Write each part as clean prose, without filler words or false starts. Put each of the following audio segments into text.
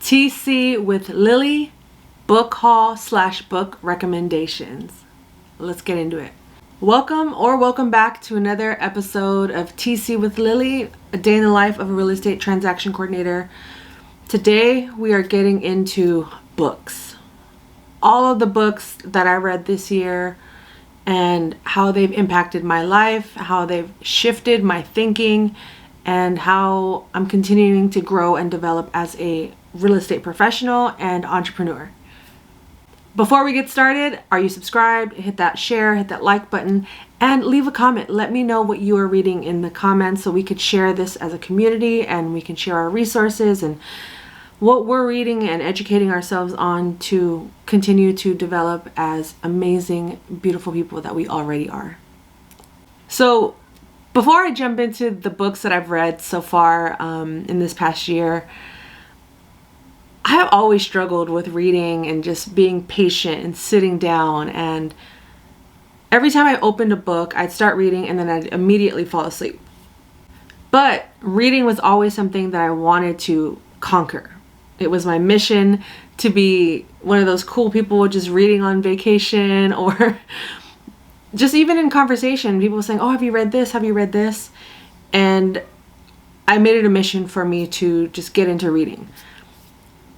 TC with Lily, book haul / book recommendations. Let's get into it. Welcome back to another episode of TC with Lily, a day in the life of a real estate transaction coordinator. Today we are getting into books. All of the books that I read this year and how they've impacted my life, how they've shifted my thinking, and how I'm continuing to grow and develop as a real estate professional and entrepreneur. Before we get started, are you subscribed? Hit that share, hit that like button, and leave a comment. Let me know what you are reading in the comments so we could share this as a community and we can share our resources and what we're reading and educating ourselves on to continue to develop as amazing, beautiful people that we already are. So before I jump into the books that I've read so far in this past year, I have always struggled with reading and just being patient and sitting down. And every time I opened a book, I'd start reading and then I'd immediately fall asleep. But reading was always something that I wanted to conquer. It was my mission to be one of those cool people just reading on vacation, or just even in conversation, people saying, "Oh, have you read this? Have you read this?" And I made it a mission for me to just get into reading.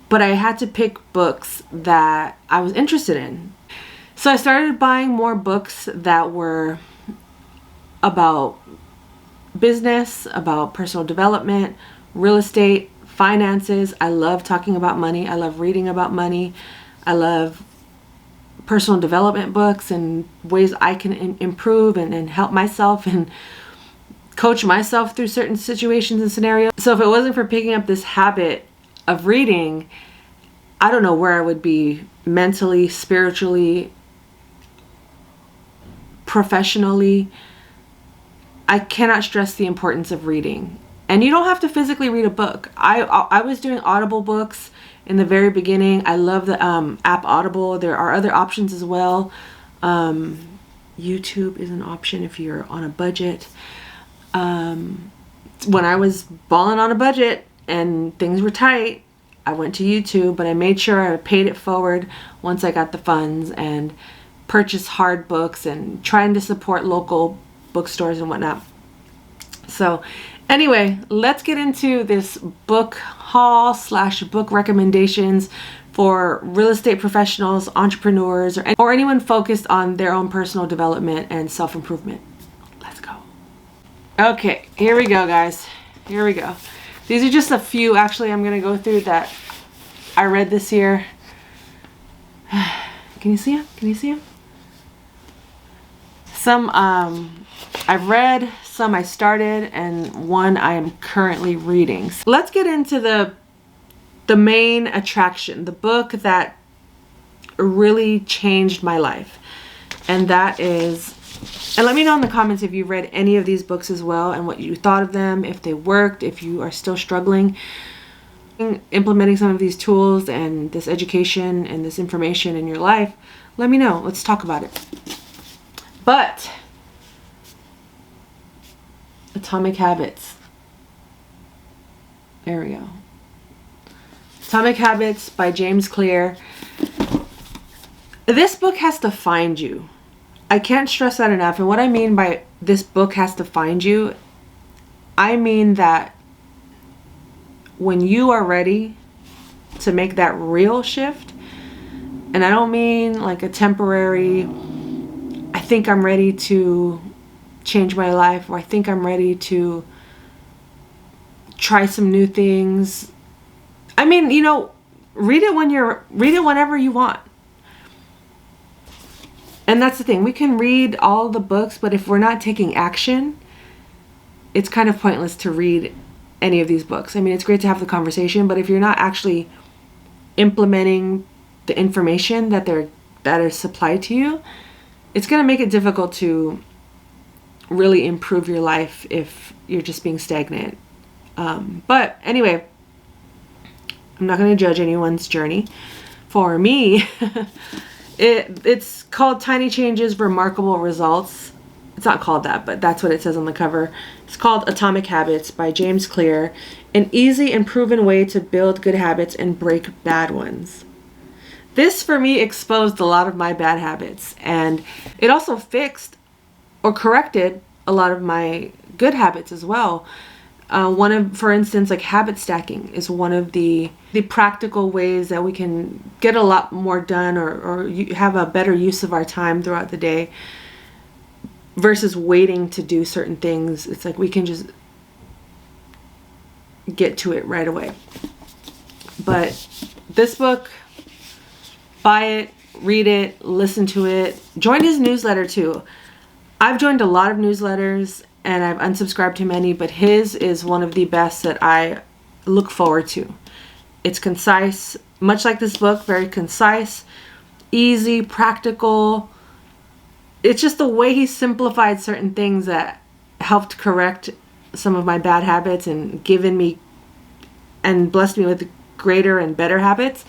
But I had to pick books that I was interested in. So I started buying more books that were about business, about personal development, real estate, finances. I love talking about money. I love reading about money. I love personal development books and ways I can improve and help myself and coach myself through certain situations and scenarios. So if it wasn't for picking up this habit of reading, I don't know where I would be mentally, spiritually, professionally. I cannot stress the importance of reading. And you don't have to physically read a book. I was doing Audible books in the very beginning. I love the app Audible. There are other options as well. YouTube is an option if you're on a budget. When I was balling on a budget and things were tight, I went to YouTube, but I made sure I paid it forward once I got the funds and purchased hard books and trying to support local bookstores and whatnot. So anyway, let's get into this book haul / book recommendations for real estate professionals, entrepreneurs, or anyone focused on their own personal development and self-improvement. Let's go. Okay, here we go, guys. Here we go. These are just a few, actually, I'm going to go through that I read this year. Can you see them? Can you see them? Some I've read, some I started, and one I am currently reading. So let's get into the main attraction, the book that really changed my life. And that is, and let me know in the comments if you've read any of these books as well and what you thought of them, if they worked, if you are still struggling implementing some of these tools and this education and this information in your life. Let me know. Let's talk about it. But Atomic Habits. There we go. Atomic Habits by James Clear. This book has to find you. I can't stress that enough. And what I mean by this book has to find you, I mean that when you are ready to make that real shift, and I don't mean like a temporary, I think I'm ready to change my life, or I think I'm ready to try some new things. I mean, read it whenever you want. And that's the thing. We can read all the books, but if we're not taking action, it's kind of pointless to read any of these books. I mean, it's great to have the conversation, but if you're not actually implementing the information that is supplied to you, it's going to make it difficult to really improve your life if you're just being stagnant. But anyway, I'm not going to judge anyone's journey. For me, it's called Tiny Changes, Remarkable Results. It's not called that, but that's what it says on the cover. It's called Atomic Habits by James Clear, an easy and proven way to build good habits and break bad ones. This, for me, exposed a lot of my bad habits, and it also fixed or corrected a lot of my good habits as well. For instance, like habit stacking is one of the practical ways that we can get a lot more done or have a better use of our time throughout the day versus waiting to do certain things. It's like we can just get to it right away. But this book, buy it, read it, listen to it, join his newsletter too. I've joined a lot of newsletters and I've unsubscribed to many, but his is one of the best that I look forward to. It's concise, much like this book, very concise, easy, practical. It's just the way he simplified certain things that helped correct some of my bad habits and given me and blessed me with greater and better habits.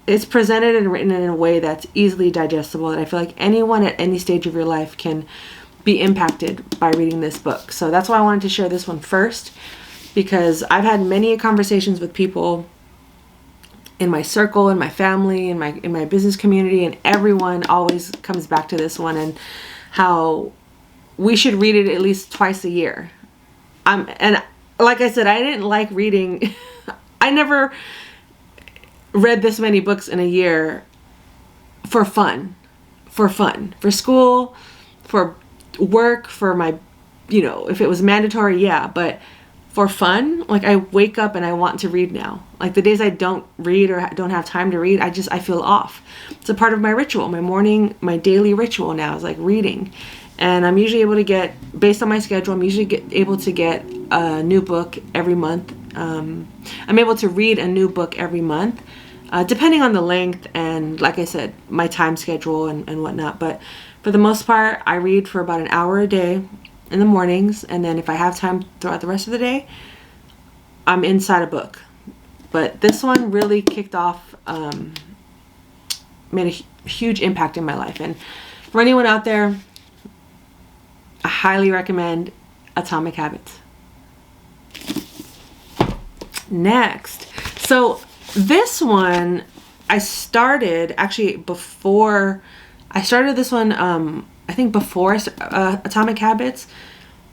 It's presented and written in a way that's easily digestible, that I feel like anyone at any stage of your life can be impacted by reading this book. So that's why I wanted to share this one first, because I've had many conversations with people in my circle, in my family, in my business community, and everyone always comes back to this one and how we should read it at least twice a year. And like I said, I didn't like reading. I never read this many books in a year for fun, for school, for work, for my, if it was mandatory, yeah, but for fun, like I wake up and I want to read now. Like the days I don't read or don't have time to read, I feel off. It's a part of my ritual, my daily ritual now is like reading. And I'm usually able to get, based on my schedule, I'm usually able to get a new book every month. I'm able to read a new book every month, depending on the length and, like I said, my time schedule and whatnot. But for the most part, I read for about an hour a day in the mornings, and then if I have time throughout the rest of the day, I'm inside a book. But this one really kicked off, made a huge impact in my life. And for anyone out there, I highly recommend Atomic Habits. Next, so this one I started this one I think before Atomic Habits,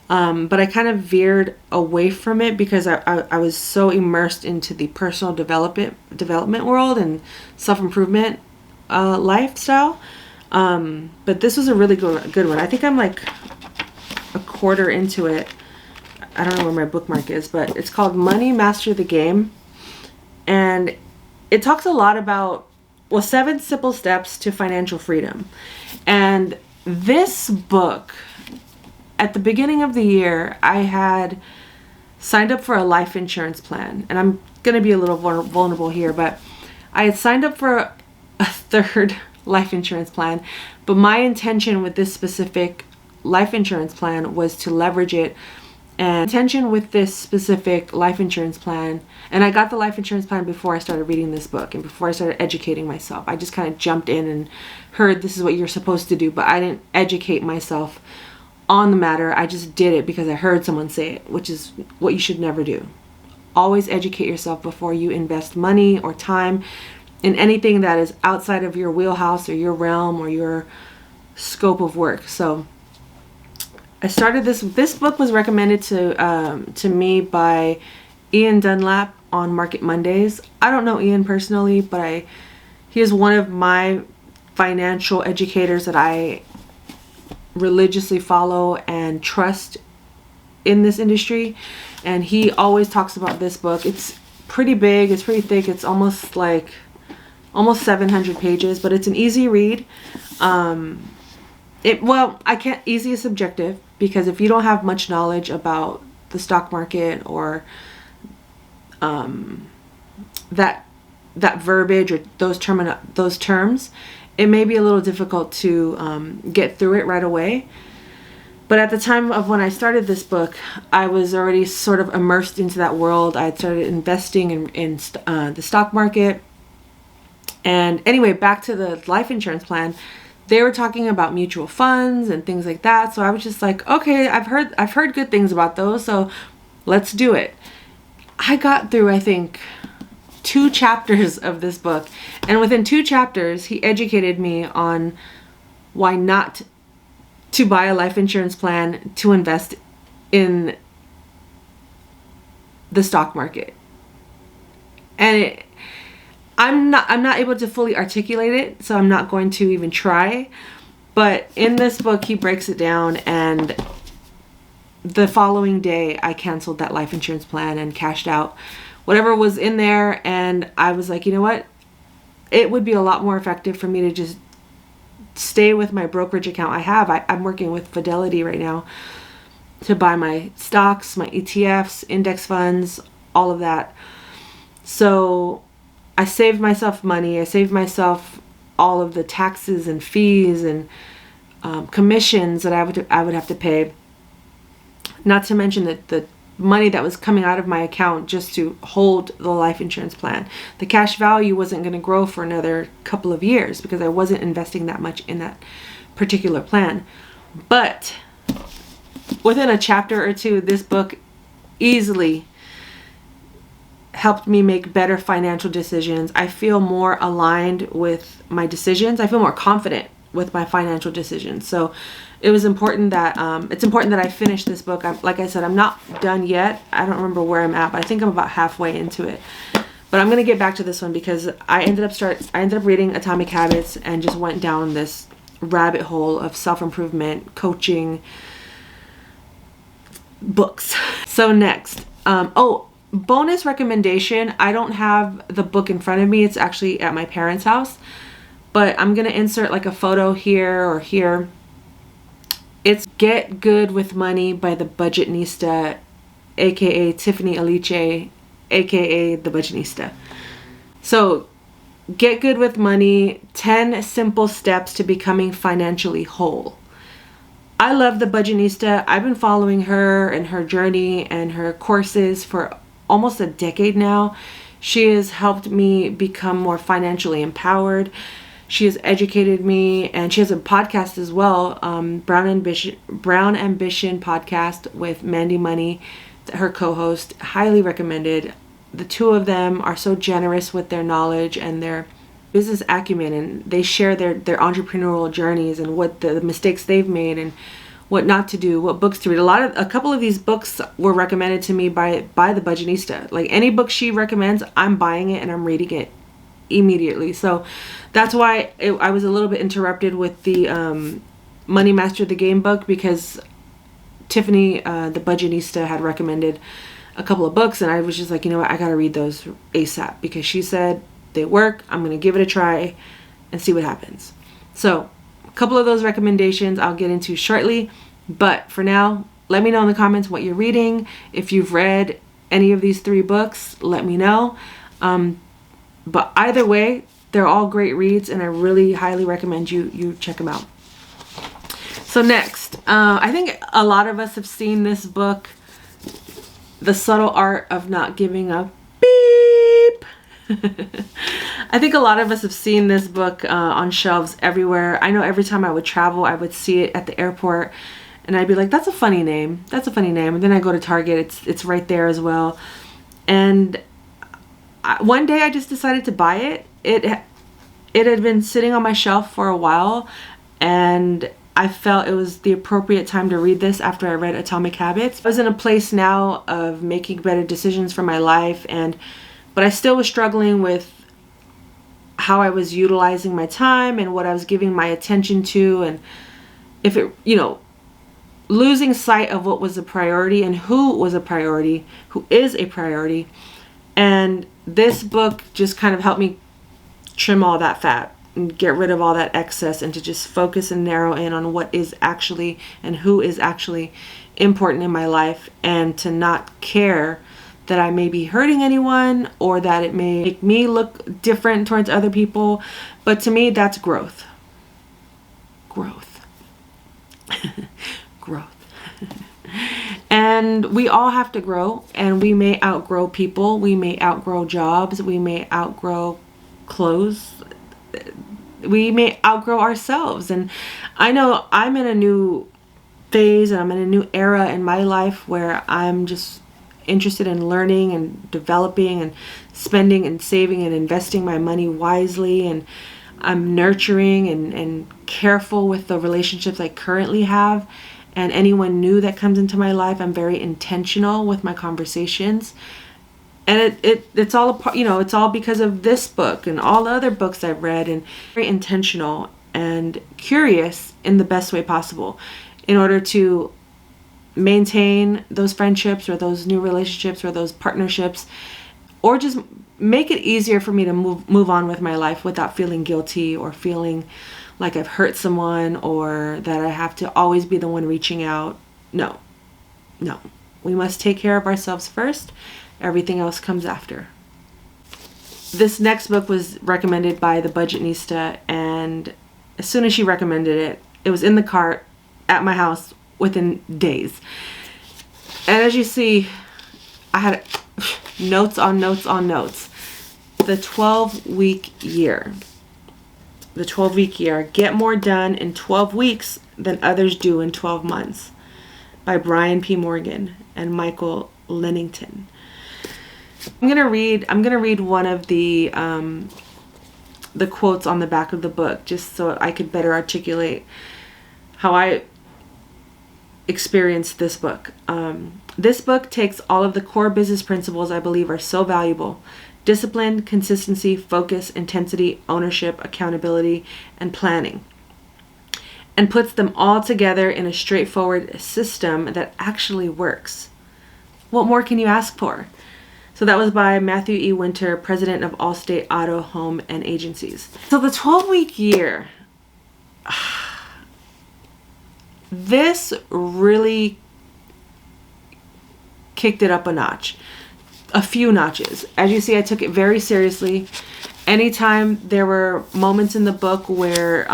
but I kind of veered away from it because I was so immersed into the personal development world and self-improvement lifestyle. But this was a really good one. I think I'm like a quarter into it. I don't know where my bookmark is, but it's called Money Master the Game. And it talks a lot about, 7 simple steps to financial freedom. And this book, at the beginning of the year, I had signed up for a life insurance plan. And I'm going to be a little vulnerable here, but I had signed up for a third life insurance plan. But my intention with this specific life insurance plan was to leverage it. And intention with this specific life insurance plan, and I got the life insurance plan before I started reading this book and before I started educating myself. I just kind of jumped in and heard this is what you're supposed to do, but I didn't educate myself on the matter. I just did it because I heard someone say it, which is what you should never do. Always educate yourself before you invest money or time in anything that is outside of your wheelhouse or your realm or your scope of work. So I started this book was recommended to me by Ian Dunlap on Market Mondays. I don't know Ian personally, but he is one of my financial educators that I religiously follow and trust in this industry. And he always talks about this book. It's pretty big, it's pretty thick, it's almost 700 pages, but it's an easy read. Easy is subjective, because if you don't have much knowledge about the stock market or that verbiage or those terms, it may be a little difficult to get through it right away. But at the time of when I started this book, I was already sort of immersed into that world. I had started investing in the stock market. And anyway, back to the life insurance plan. they were talking about mutual funds and things like that. So I was just like, okay, I've heard good things about those, so let's do it. I got through, I think, 2 chapters of this book, and within 2 chapters he educated me on why not to buy a life insurance plan to invest in the stock market. And I'm not able to fully articulate it, so I'm not going to even try. But in this book, he breaks it down, and the following day, I canceled that life insurance plan and cashed out whatever was in there. And I was like, you know what? It would be a lot more effective for me to just stay with my brokerage account I have. I'm working with Fidelity right now to buy my stocks, my ETFs, index funds, all of that. So I saved myself money. I saved myself all of the taxes and fees and commissions that I would have to pay. Not to mention that the money that was coming out of my account just to hold the life insurance plan. The cash value wasn't going to grow for another couple of years because I wasn't investing that much in that particular plan. But within a chapter or 2, this book easily helped me make better financial decisions. I feel more aligned with my decisions. I feel more confident with my financial decisions. So it was important that it's important that I finish this book. Like I said, I'm not done yet. I don't remember where I'm at, but I think I'm about halfway into it. But I'm gonna get back to this one because I ended up reading Atomic Habits and just went down this rabbit hole of self-improvement, coaching, books. So next, bonus recommendation. I don't have the book in front of me. It's actually at my parents' house, but I'm gonna insert like a photo here or here. It's Get Good with Money by the Budgetnista, aka Tiffany Aliche, aka the Budgetnista. So Get Good with Money, 10 Simple Steps to Becoming Financially Whole. I love the Budgetnista. I've been following her and her journey and her courses for almost a decade now. She has helped me become more financially empowered. She has educated me, and she has a podcast as well, Brown Ambition podcast with Mandy Money, her co-host. Highly recommended. The 2 of them are so generous with their knowledge and their business acumen, and they share their entrepreneurial journeys and what the mistakes they've made and what not to do, what books to read. A couple of these books were recommended to me by the Budgetnista. Like any book she recommends, I'm buying it and I'm reading it immediately. So that's why I was a little bit interrupted with the Money Master the Game book, because Tiffany, the Budgetnista, had recommended a couple of books, and I was just like, you know what, I gotta read those ASAP because she said they work. I'm gonna give it a try and see what happens. So a couple of those recommendations I'll get into shortly, but for now, let me know in the comments what you're reading. If you've read any of these 3 books, let me know. But either way, they're all great reads, and I really highly recommend you check them out. So next, I think a lot of us have seen this book, The Subtle Art of Not Giving a Beep. I think a lot of us have seen this book on shelves everywhere. I know every time I would travel, I would see it at the airport, and I'd be like, that's a funny name. That's a funny name. And then I go to Target, it's right there as well. And one day I just decided to buy it. It had been sitting on my shelf for a while, and I felt it was the appropriate time to read this after I read Atomic Habits. I was in a place now of making better decisions for my life, but I still was struggling with how I was utilizing my time and what I was giving my attention to, and if it, losing sight of what was a priority and who was a priority, who is a priority. And this book just kind of helped me trim all that fat and get rid of all that excess, and to just focus and narrow in on what is actually and who is actually important in my life, and to not care that I may be hurting anyone or that it may make me look different towards other people. But to me, that's growth. Growth. And we all have to grow, and we may outgrow people, we may outgrow jobs, we may outgrow clothes. we may outgrow ourselves. And I know I'm in a new phase and I'm in a new era in my life where I'm just interested in learning and developing and spending and saving and investing my money wisely. And I'm nurturing and careful with the relationships I currently have. And anyone new that comes into my life, I'm very intentional with my conversations. And it's all a part, it's all because of this book and all the other books I've read, and very intentional and curious in the best way possible in order to maintain those friendships or those new relationships or those partnerships, or just make it easier for me to move on with my life without feeling guilty or feeling like I've hurt someone or that I have to always be the one reaching out. No. We must take care of ourselves first. Everything else comes after. This next book was recommended by the Budgetnista, and as soon as she recommended it, it was in the cart at my house within days. And as you see, I had notes on notes on notes. The 12-week year. The 12-week year. Get more done in 12 weeks than others do in 12 months. By Brian P. Morgan and Michael Lennington. I'm gonna read one of the quotes on the back of the book, just so I could better articulate how I experienced this book. This book takes all of the core business principles I believe are so valuable: discipline, consistency, focus, intensity, ownership, accountability, and planning, and puts them all together in a straightforward system that actually works. What more can you ask for? So that was by Matthew E. Winter, president of Allstate Auto, Home, and Agencies. So the 12-week year, this really kicked it up a notch, a few notches. As you see, I took it very seriously. Anytime there were moments in the book where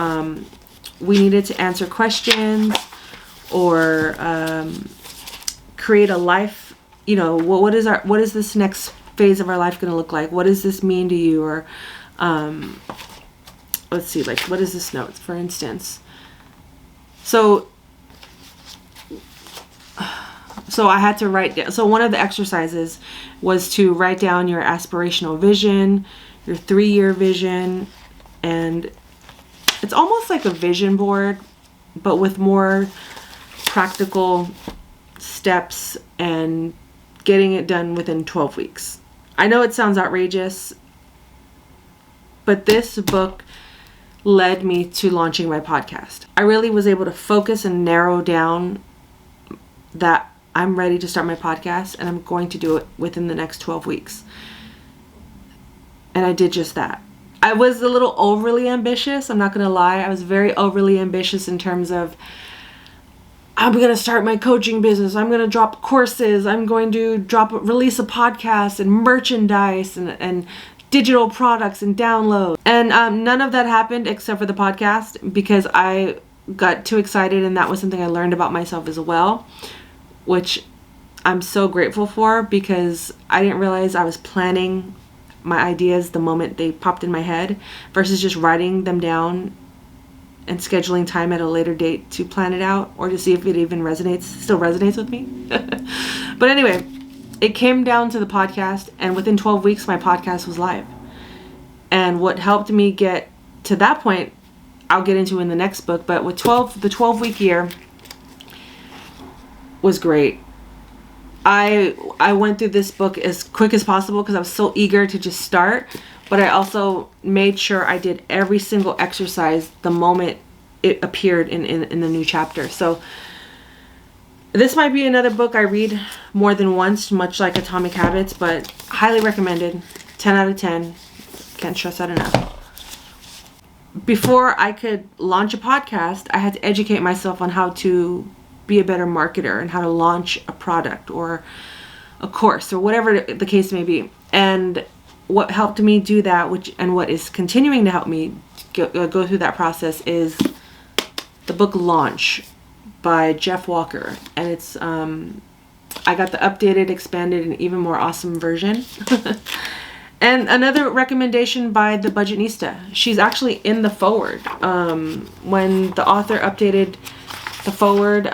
we needed to answer questions or create a life, what is this next phase of our life going to look like? What does this mean to you? Or let's see, like, what is this note, for instance? So I had to write down. So one of the exercises was to write down your aspirational vision, your 3-year vision, and it's almost like a vision board, but with more practical steps and getting it done within 12 weeks. I know it sounds outrageous, but this book led me to launching my podcast. I really was able to focus and narrow down that I'm ready to start my podcast, and I'm going to do it within the next 12 weeks. And I did just that. I was a little overly ambitious. I'm not going to lie. I was very overly ambitious in terms of, I'm going to start my coaching business. I'm going to drop courses. I'm going to release a podcast and merchandise and digital products and downloads. And none of that happened except for the podcast, because I got too excited, and that was something I learned about myself as well, which I'm so grateful for, because I didn't realize I was planning my ideas the moment they popped in my head versus just writing them down and scheduling time at a later date to plan it out or to see if it even still resonates with me. But anyway, it came down to the podcast, and within 12 weeks, my podcast was live. And what helped me get to that point, I'll get into in the next book, but with the 12-week year was great. I went through this book as quick as possible because I was so eager to just start, but I also made sure I did every single exercise the moment it appeared in the new chapter. So this might be another book I read more than once, much like Atomic Habits, but highly recommended. 10 out of 10. Can't stress that enough. Before I could launch a podcast, I had to educate myself on how to be a better marketer and how to launch a product or a course or whatever the case may be. And what helped me do that, and what is continuing to help me go through that process, is the book Launch by Jeff Walker. And it's I got the updated, expanded, and even more awesome version. And another recommendation by the Budgetnista. She's actually in the forward. When the author updated the forward,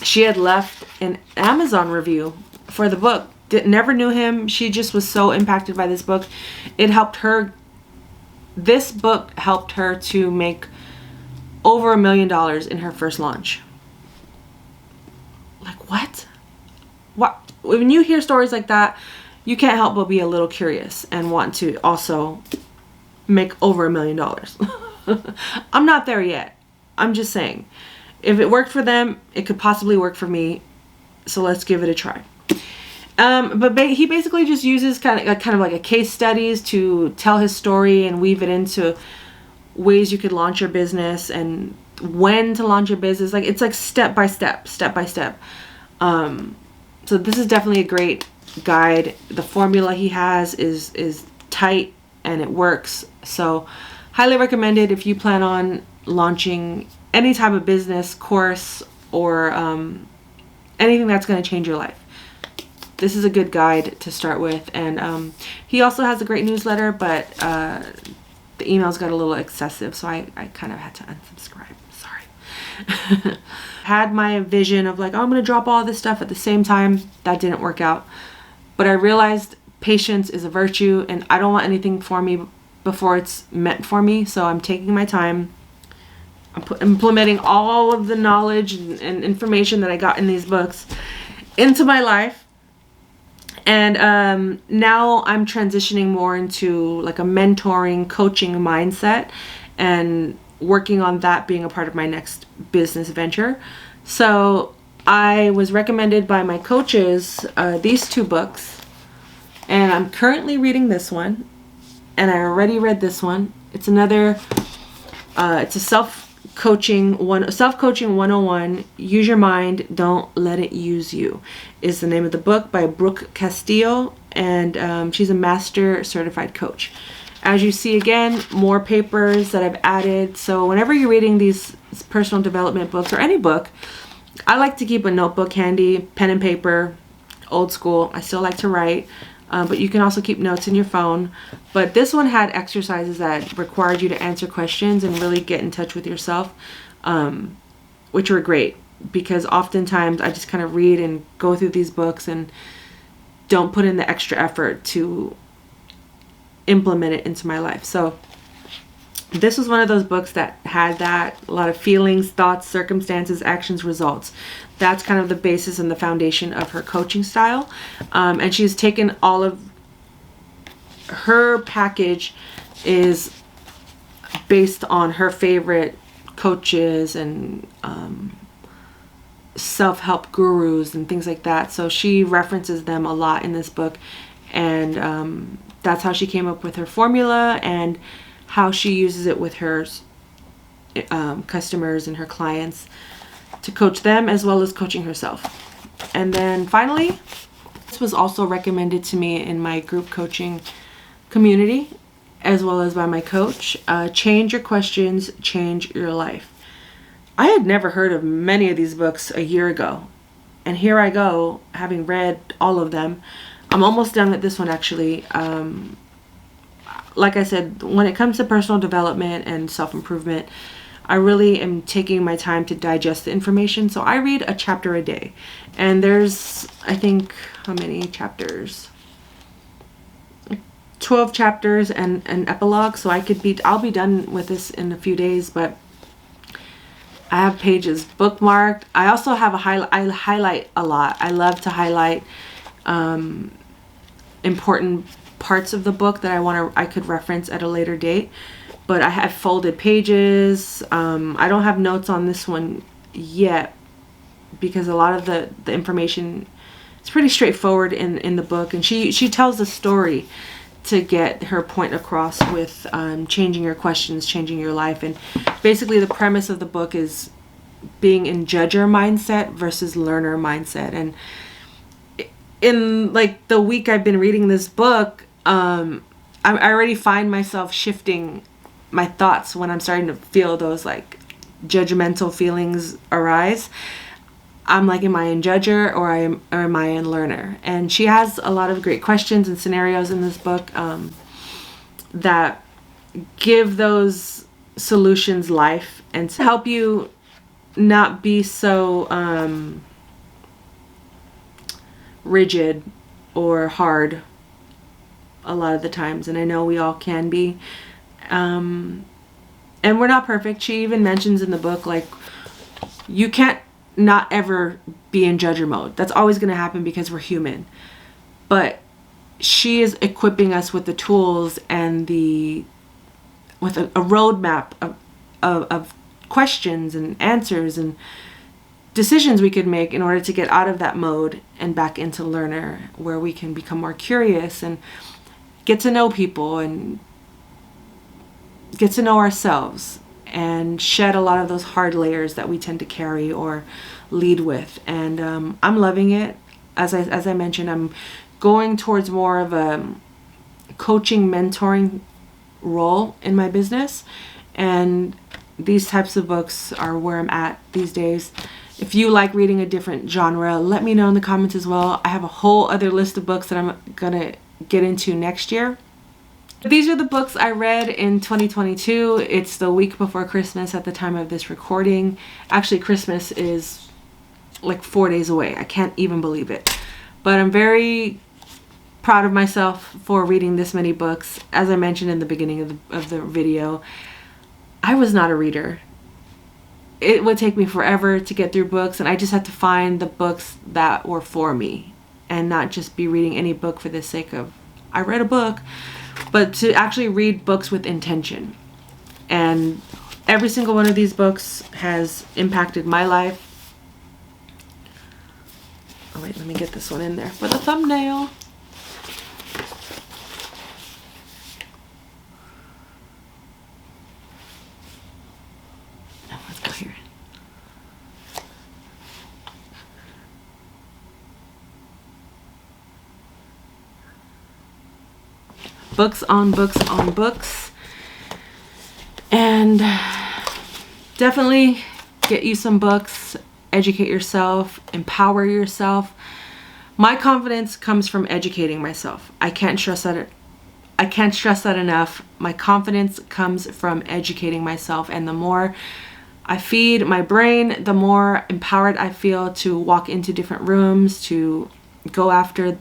she had left an Amazon review for the book. Never knew him. She just was so impacted by this book. It helped her. This book helped her to make over $1 million in her first launch. Like, what? What? When you hear stories like that, you can't help but be a little curious and want to also make over $1 million. I'm not there yet. I'm just saying, if it worked for them, it could possibly work for me. So let's give it a try. But he basically just uses kind of like a case studies to tell his story and weave it into ways you could launch your business and when to launch your business. Like, it's like step by step. So this is definitely a great guide. The formula he has is tight and it works. So highly recommended if you plan on launching any type of business, course, or anything that's going to change your life. This is a good guide to start with. And he also has a great newsletter, but the emails got a little excessive, so I kind of had to unsubscribe. Sorry. Had my vision of like, oh, I'm going to drop all this stuff at the same time. That didn't work out. But I realized patience is a virtue, and I don't want anything for me before it's meant for me. So I'm taking my time. I'm implementing all of the knowledge and information that I got in these books into my life. And now I'm transitioning more into like a mentoring, coaching mindset, and working on that being a part of my next business venture. So I was recommended by my coaches these 2 books, and I'm currently reading this one, and I already read this one. It's another, it's a self-coaching 101. Use your mind, don't let it use you, is the name of the book, by Brooke Castillo, and she's a master certified coach. As you see, again, more papers that I've added. So whenever you're reading these personal development books or any book, I like to keep a notebook handy, pen and paper, old school. I still like to write, but you can also keep notes in your phone. But this one had exercises that required you to answer questions and really get in touch with yourself, which were great, because oftentimes I just kind of read and go through these books and don't put in the extra effort to implement it into my life. So this was one of those books that had that, a lot of feelings, thoughts, circumstances, actions, results. That's kind of the basis and the foundation of her coaching style. And she's taken all of her package is based on her favorite coaches and self-help gurus and things like that. So she references them a lot in this book, and that's how she came up with her formula and how she uses it with her customers and her clients to coach them, as well as coaching herself. And then finally, this was also recommended to me in my group coaching community, as well as by my coach. Change Your Questions, Change Your Life. I had never heard of many of these books a year ago, and here I go, having read all of them. I'm almost done with this one, actually. Like I said, when it comes to personal development and self-improvement, I really am taking my time to digest the information. So I read a chapter a day, and there's, I think, how many chapters? 12 chapters and an epilogue. So I'll be done with this in a few days, but I have pages bookmarked. I also have I highlight a lot. I love to highlight important parts of the book that I could reference at a later date. But I have folded pages. I don't have notes on this one yet, because a lot of the information is pretty straightforward in the book, and she tells a story to get her point across with changing your questions, changing your life. And basically the premise of the book is being in judger mindset versus learner mindset. And in like the week I've been reading this book, I already find myself shifting my thoughts when I'm starting to feel those like judgmental feelings arise. I'm like, am I in judger or am I in learner? And she has a lot of great questions and scenarios in this book that give those solutions life and to help you not be so rigid or hard a lot of the times. And I know we all can be. And we're not perfect. She even mentions in the book, like, you can't not ever be in judger mode. That's always going to happen because we're human. But she is equipping us with the tools and with a roadmap of questions and answers and decisions we could make in order to get out of that mode and back into learner, where we can become more curious and get to know people and get to know ourselves and shed a lot of those hard layers that we tend to carry or lead with. And I'm loving it. As I mentioned, I'm going towards more of a coaching, mentoring role in my business, and these types of books are where I'm at these days. If you like reading a different genre, let me know in the comments as well. I have a whole other list of books that I'm gonna get into next year. These are the books I read in 2022. It's the week before Christmas at the time of this recording. Actually, Christmas is like 4 days away. I can't even believe it. But I'm very proud of myself for reading this many books. As I mentioned in the beginning of the video, I was not a reader. It would take me forever to get through books, and I just had to find the books that were for me and not just be reading any book for the sake of, I read a book, but to actually read books with intention. And every single one of these books has impacted my life. Oh wait, let me get this one in there for the thumbnail. Oh, let's go here. Books on books on books. And definitely get you some books, educate yourself, empower yourself. My confidence comes from educating myself. I can't stress that enough. My confidence comes from educating myself, and the more I feed my brain, the more empowered I feel to walk into different rooms, to go after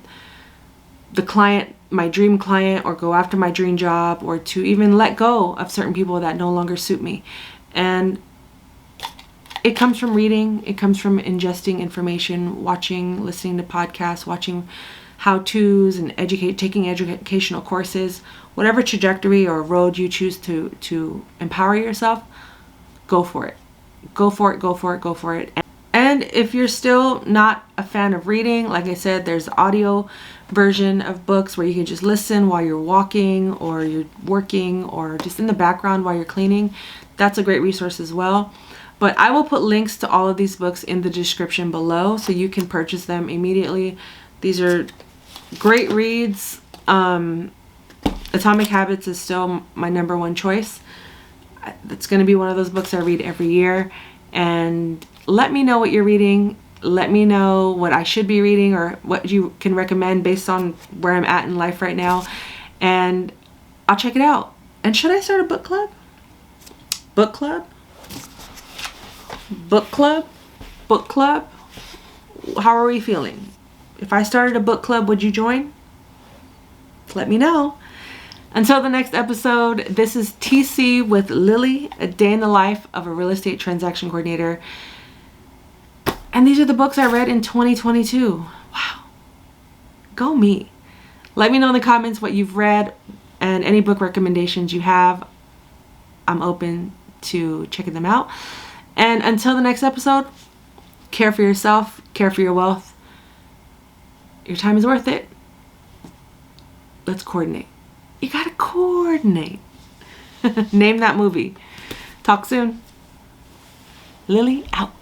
the client, my dream client, or go after my dream job, or to even let go of certain people that no longer suit me. And it comes from reading, it comes from ingesting information, watching, listening to podcasts, watching how-tos, and taking educational courses. Whatever trajectory or road you choose to empower yourself, go for it. Go for it, go for it, go for it. And if you're still not a fan of reading, like I said, there's audio version of books where you can just listen while you're walking or you're working or just in the background while you're cleaning. That's a great resource as well. But I will put links to all of these books in the description below so you can purchase them immediately. These are great reads. Atomic Habits is still my #1 choice. It's going to be one of those books I read every year. And let me know what you're reading. Let me know what I should be reading or what you can recommend based on where I'm at in life right now. And I'll check it out. And should I start a book club? Book club? Book club? Book club? How are we feeling? If I started a book club, would you join? Let me know. Until the next episode, this is TC with Lily, a day in the life of a real estate transaction coordinator. And these are the books I read in 2022. Wow. Go me. Let me know in the comments what you've read and any book recommendations you have. I'm open to checking them out. And until the next episode, care for yourself, care for your wealth. Your time is worth it. Let's coordinate. You gotta coordinate. Name that movie. Talk soon. Lily out.